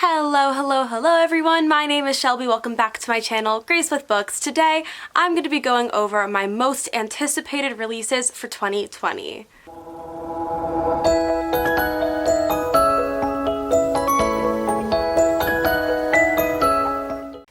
Hello everyone, my name is Shelby. Welcome back to my channel, Grace with Books. Today, I'm going to be going over my most anticipated releases for 2020.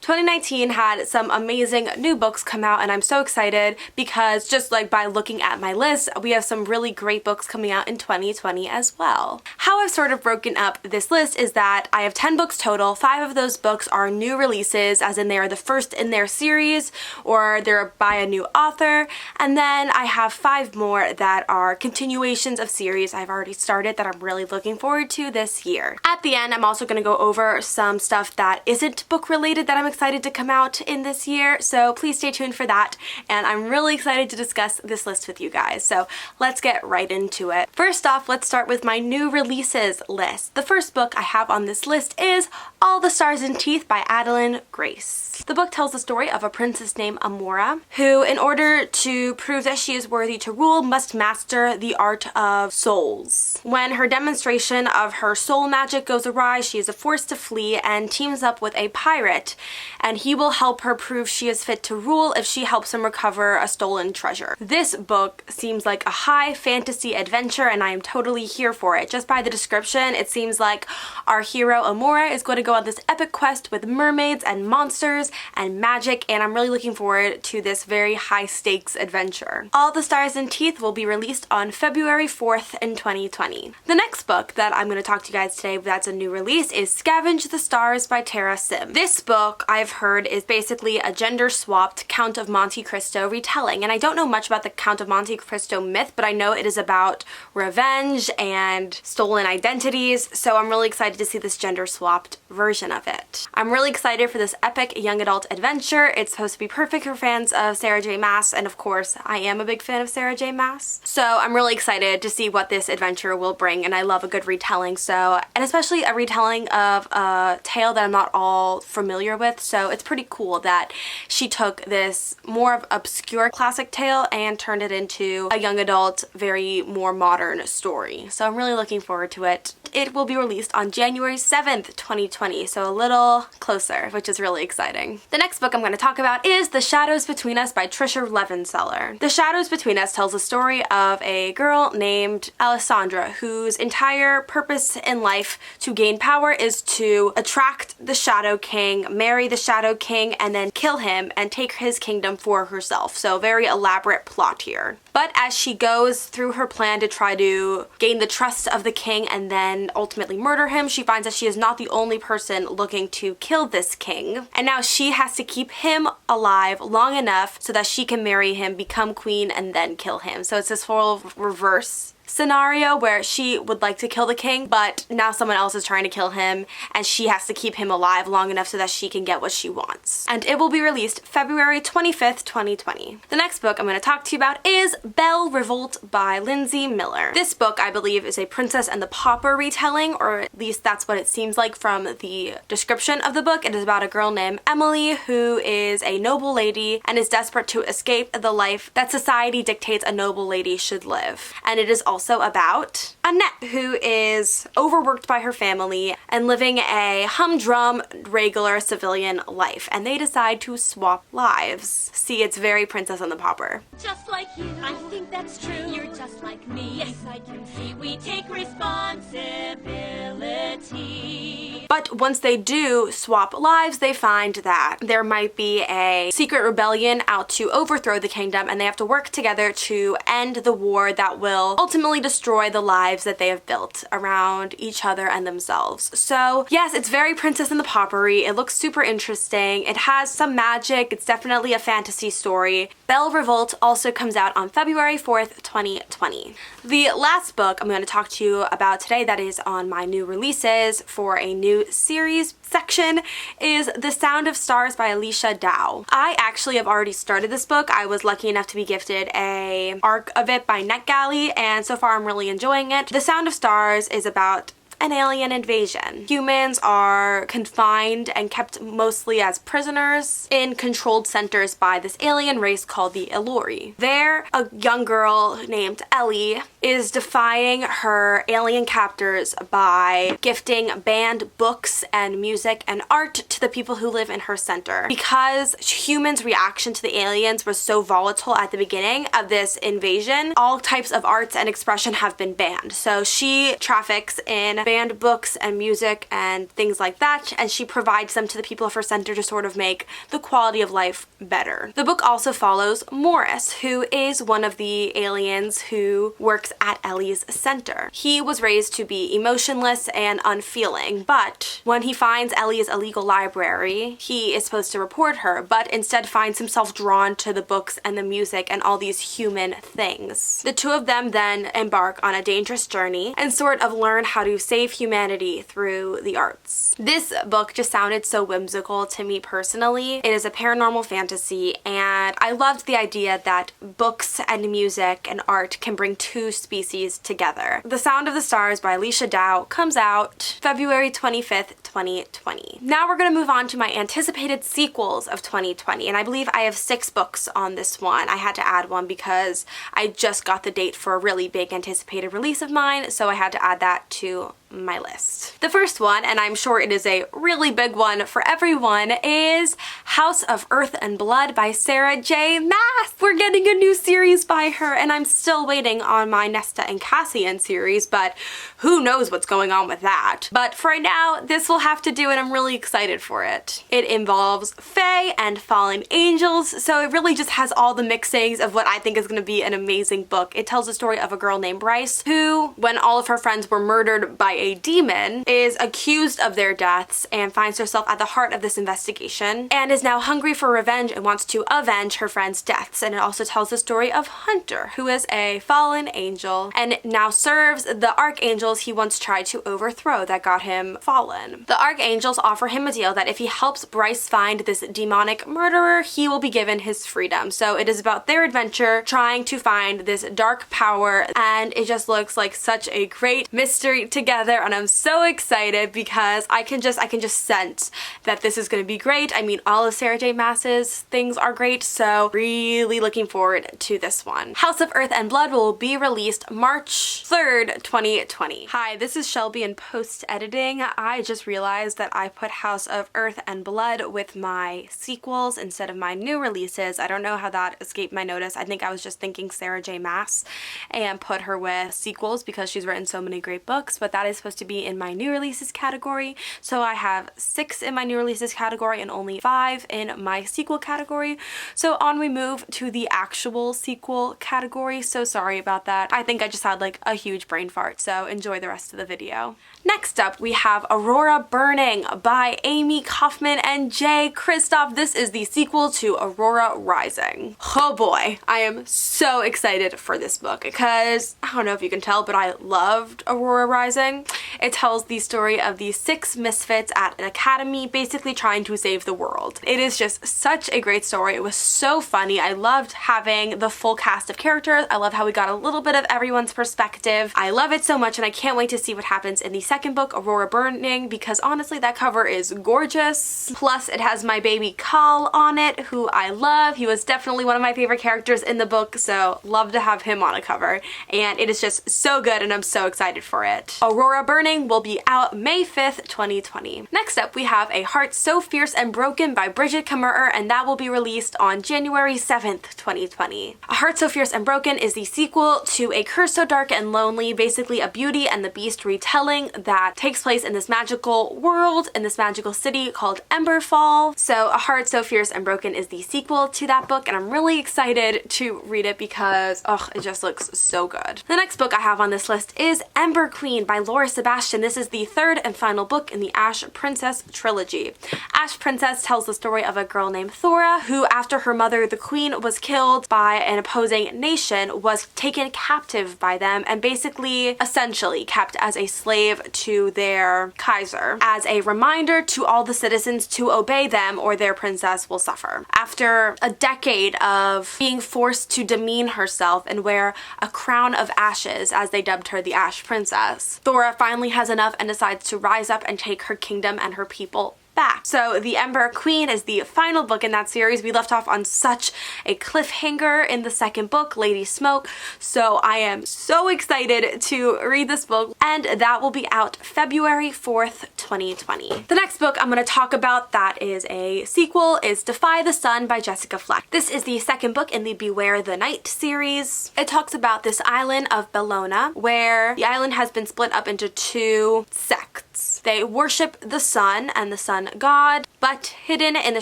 2019 had some amazing new books come out, and I'm so excited because just like by looking at my list, we have some really great books coming out in 2020 as well. How I've sort of broken up this list is that I have 10 books total. 5 of those books are new releases, as in they are the first in their series or they're by a new author, and then I have 5 more that are continuations of series I've already started that I'm really looking forward to this year. At the end, I'm also going to go over some stuff that isn't book related that I'm excited to come out in this year, so please stay tuned for that, and I'm really excited to discuss this list with you guys, so let's get right into it. First off, let's start with my new releases list. The first book I have on this list is All the Stars and Teeth by Aurora Grace. The book tells the story of a princess named Aurora, who, in order to prove that she is worthy to rule, must master the art of souls. When her demonstration of her soul magic goes awry, she is forced to flee and teams up with a pirate, and he will help her prove she is fit to rule if she helps him recover a stolen treasure. This book seems like a high fantasy adventure, and I am totally here for it. Just by the description, it seems like our hero Aurora is going to go on this epic quest with mermaids and monsters and magic, and I'm really looking forward to this very high stakes adventure. All the Stars and Teeth will be released on February 4th in 2020. The next book that I'm going to talk to you guys today that's a new release is Scavenge the Stars by Tara Sim. This book, I've heard, is basically a gender-swapped Count of Monte Cristo retelling, and I don't know much about the Count of Monte Cristo myth, but I know it is about revenge and stolen identities, so I'm really excited to see this gender-swapped version of it. I'm really excited for this epic young adult adventure. It's supposed to be perfect for fans of Sarah J Maas, and of course, I am a big fan of Sarah J Maas, so I'm really excited to see what this adventure will bring, and I love a good retelling, and especially a retelling of a tale that I'm not all familiar with, so it's pretty cool that she took this more of obscure classic tale and turned it into a young adult, very more modern story. So I'm really looking forward to it. It will be released on January 7th, 2020, so a little closer, which is really exciting. The next book I'm going to talk about is The Shadows Between Us by Trisha Levenseller. The Shadows Between Us tells the story of a girl named Alessandra whose entire purpose in life to gain power is to attract the Shadow King, marry the Shadow King, and then kill him and take his kingdom for herself. So very elaborate plot here. But as she goes through her plan to try to gain the trust of the king and then ultimately murder him, she finds that she is not the only person looking to kill this king. And now she has to keep him alive long enough so that she can marry him, become queen, and then kill him. So it's this whole reverse scenario where she would like to kill the king, but now someone else is trying to kill him and she has to keep him alive long enough so that she can get what she wants. And it will be released February 25th, 2020. The next book I'm going to talk to you about is Belle, Revolt by Lindsay Miller. This book, I believe, is a Princess and the Pauper retelling, or at least that's what it seems like from the description of the book. It is about a girl named Emily who is a noble lady and is desperate to escape the life that society dictates a noble lady should live. And it is also about Annette, who is overworked by her family and living a humdrum, regular civilian life, and they decide to swap lives. See, it's very Princess and the Pauper. Just like you, I think that's true. You're just like me, yes I can see. We take responsibility. But once they do swap lives, they find that there might be a secret rebellion out to overthrow the kingdom, and they have to work together to end the war that will ultimately destroy the lives that they have built around each other and themselves. So yes, it's very Princess and the Paupery. It looks super interesting. It has some magic. It's definitely a fantasy story. Belle, Revolt also comes out on February 4th, 2020. The last book I'm going to talk to you about today that is on my new releases for a new series section is The Sound of Stars by Alicia Dow. I actually have already started this book. I was lucky enough to be gifted an arc of it by NetGalley, and so far I'm really enjoying it. The Sound of Stars is about an alien invasion. Humans are confined and kept mostly as prisoners in controlled centers by this alien race called the Ilori. There, a young girl named Ellie is defying her alien captors by gifting banned books and music and art to the people who live in her center. Because humans' reaction to the aliens was so volatile at the beginning of this invasion, all types of arts and expression have been banned. So she traffics in banned books and music and things like that, and she provides them to the people of her center to sort of make the quality of life better. The book also follows Morris, who is one of the aliens who works at Ellie's center. He was raised to be emotionless and unfeeling, but when he finds Ellie's illegal library, he is supposed to report her, but instead finds himself drawn to the books and the music and all these human things. The two of them then embark on a dangerous journey and sort of learn how to save humanity through the arts. This book just sounded so whimsical to me personally. It is a paranormal fantasy, and I loved the idea that books and music and art can bring two species together. The Sound of the Stars by Alicia Dow comes out February 25th, 2020. Now we're going to move on to my anticipated sequels of 2020, and I believe I have 6 books on this one. I had to add one because I just got the date for a really big anticipated release of mine, so I had to add that to my list. The first one, and I'm sure it is a really big one for everyone, is House of Earth and Blood by Sarah J. Maas. We're getting a new series by her, and I'm still waiting on my Nesta and Cassian series, but who knows what's going on with that. But for right now, this will have to do, and I'm really excited for it. It involves fae and fallen angels, so it really just has all the mixings of what I think is going to be an amazing book. It tells the story of a girl named Bryce who, when all of her friends were murdered by a demon, is accused of their deaths and finds herself at the heart of this investigation and is now hungry for revenge and wants to avenge her friends' deaths. And it also tells the story of Hunter, who is a fallen angel and now serves the archangels he once tried to overthrow that got him fallen. The archangels offer him a deal that if he helps Bryce find this demonic murderer, he will be given his freedom. So it is about their adventure trying to find this dark power, and it just looks like such a great mystery together, and I'm so excited because I can just sense that this is going to be great. I mean, all of Sarah J. Maas's things are great, so really looking forward to this one. House of Earth and Blood will be released March 3rd, 2020. Hi, this is Shelby in post-editing. I just realized that I put House of Earth and Blood with my sequels instead of my new releases. I don't know how that escaped my notice. I think I was just thinking Sarah J. Maas and put her with sequels because she's written so many great books, but that is supposed to be in my new releases category. So I have 6 in my new releases category and only 5 in my sequel category. So on we move to the actual sequel category. So sorry about that. I think I just had like a huge brain fart, so enjoy the rest of the video. Next up, we have Aurora Burning by Amy Kaufman and Jay Kristoff. This is the sequel to Aurora Rising. Oh boy, I am so excited for this book because I don't know if you can tell, but I loved Aurora Rising. It tells the story of these 6 misfits at an academy basically trying to save the world. It is just such a great story. It was so funny. I loved having the full cast of characters. I love how we got a little bit of everyone's perspective. I love it so much, and I can't wait to see what happens in the second book, Aurora Burning, because honestly that cover is gorgeous. Plus it has my baby Kal on it, who I love. He was definitely one of my favorite characters in the book, so love to have him on a cover, and it is just so good and I'm so excited for it. Aurora Burning will be out May 5th, 2020. Next up, we have A Heart So Fierce and Broken by Bridget Kammerer, and that will be released on January 7th, 2020. A Heart So Fierce and Broken is the sequel to A Curse So Dark and Lonely, basically a Beauty and the Beast retelling that takes place in this magical world, in this magical city called Emberfall. So A Heart So Fierce and Broken is the sequel to that book, and I'm really excited to read it because, it just looks so good. The next book I have on this list is Ember Queen by Laura Sebastian. This is the 3rd and final book in the Ash Princess trilogy. Ash Princess tells the story of a girl named Thora who, after her mother, the queen, was killed by an opposing nation, was taken captive by them and basically, essentially, kept as a slave to their Kaiser as a reminder to all the citizens to obey them or their princess will suffer. After a decade of being forced to demean herself and wear a crown of ashes, as they dubbed her the Ash Princess, Thora finally has enough and decides to rise up and take her kingdom and her people back. So the Ember Queen is the final book in that series. We left off on such a cliffhanger in the second book, Lady Smoke, so I am so excited to read this book, and that will be out February 4th, 2020. The next book I'm going to talk about that is a sequel is Defy the Sun by Jessica Fleck. This is the second book in the Beware the Night series. It talks about this island of Bellona, where the island has been split up into two sects. They worship the sun and the sun god, but hidden in the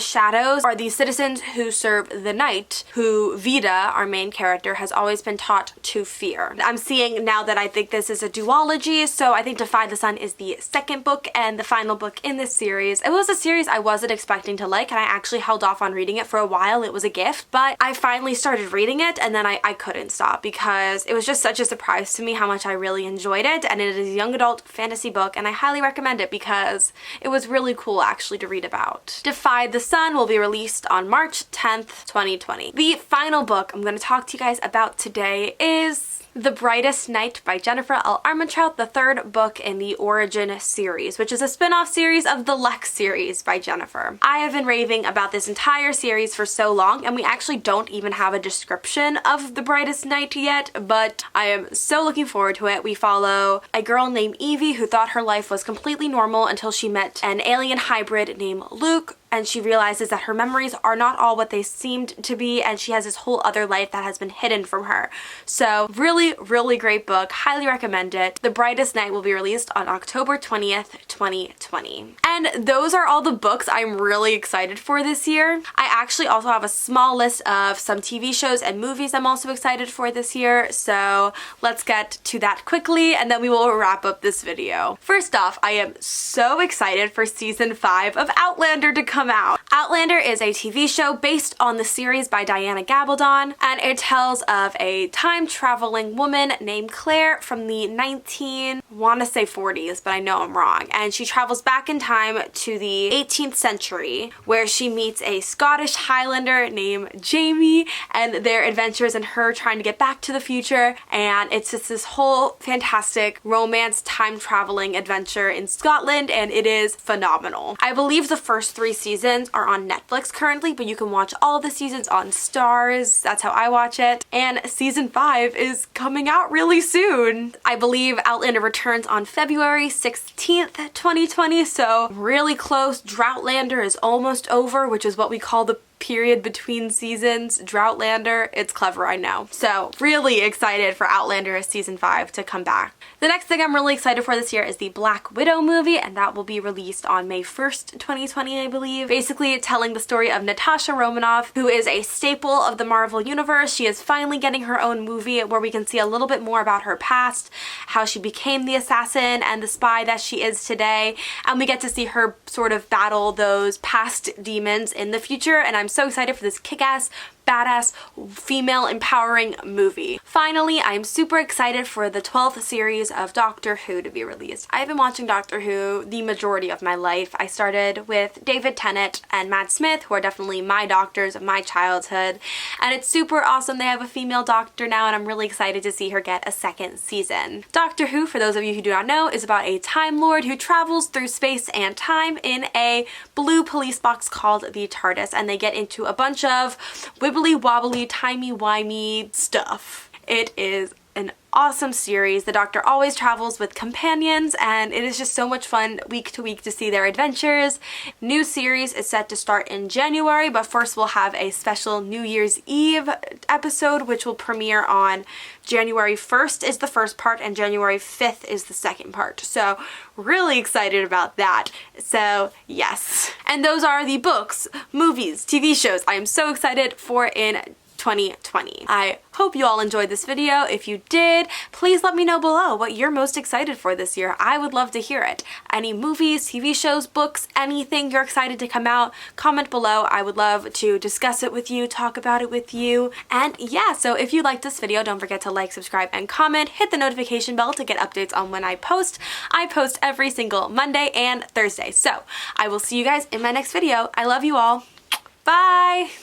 shadows are the citizens who serve the night, who Vida, our main character, has always been taught to fear. I'm seeing now that I think this is a duology, so I think Defy the Sun is the second book and the final book in this series. It was a series I wasn't expecting to like, and I actually held off on reading it for a while. It was a gift, but I finally started reading it, and then I couldn't stop because it was just such a surprise to me how much I really enjoyed it, and it is a young adult fantasy book, and I highly recommend it because it was really cool actually to read about. Defy the Sun will be released on March 10th, 2020. The final book I'm going to talk to you guys about today is The Brightest Night by Jennifer L. Armentrout, the third book in the Origin series, which is a spin-off series of the Lex series by Jennifer. I have been raving about this entire series for so long, and we actually don't even have a description of The Brightest Night yet, but I am so looking forward to it. We follow a girl named Evie who thought her life was completely normal until she met an alien hybrid named Luke, and she realizes that her memories are not all what they seemed to be, and she has this whole other life that has been hidden from her. So really, really great book. Highly recommend it. The Brightest Night will be released on October 20th, 2020. And those are all the books I'm really excited for this year. I actually also have a small list of some TV shows and movies I'm also excited for this year, so let's get to that quickly and then we will wrap up this video. First off, I am so excited for season 5 of Outlander to come out. Outlander is a TV show based on the series by Diana Gabaldon, and it tells of a time-traveling woman named Claire from the 40s, but I know I'm wrong, and she travels back in time to the 18th century where she meets a Scottish Highlander named Jamie and their adventures and her trying to get back to the future, and it's just this whole fantastic romance time-traveling adventure in Scotland, and it is phenomenal. I believe the first 3 seasons are on Netflix currently, but you can watch all of the seasons on Starz. That's how I watch it. And season 5 is coming out really soon. I believe Outlander returns on February 16th, 2020, so really close. Droughtlander is almost over, which is what we call the period between seasons. Droughtlander, it's clever, I know. So really excited for Outlander season 5 to come back. The next thing I'm really excited for this year is the Black Widow movie, and that will be released on May 1st, 2020, I believe. Basically telling the story of Natasha Romanoff, who is a staple of the Marvel Universe. She is finally getting her own movie where we can see a little bit more about her past, how she became the assassin and the spy that she is today, and we get to see her sort of battle those past demons in the future, and I'm so excited for this kick-ass, badass, female empowering movie. Finally, I'm super excited for the 12th series of Doctor Who to be released. I've been watching Doctor Who the majority of my life. I started with David Tennant and Matt Smith, who are definitely my doctors of my childhood, and it's super awesome they have a female doctor now, and I'm really excited to see her get a second season. Doctor Who, for those of you who do not know, is about a Time Lord who travels through space and time in a blue police box called the TARDIS, and they get into a bunch of wibbly wobbly, timey-wimey stuff. It is an awesome series. The Doctor always travels with companions, and it is just so much fun week to week to see their adventures. New series is set to start in January, but first we'll have a special New Year's Eve episode which will premiere on January 1st is the first part and January 5th is the second part. So really excited about that. So yes. And those are the books, movies, TV shows I am so excited for in 2020. I hope you all enjoyed this video. If you did, please let me know below what you're most excited for this year. I would love to hear it. Any movies, TV shows, books, anything you're excited to come out, comment below. I would love to discuss it with you, talk about it with you. And yeah, so if you liked this video, don't forget to like, subscribe, and comment. Hit the notification bell to get updates on when I post. I post every single Monday and Thursday. So I will see you guys in my next video. I love you all. Bye!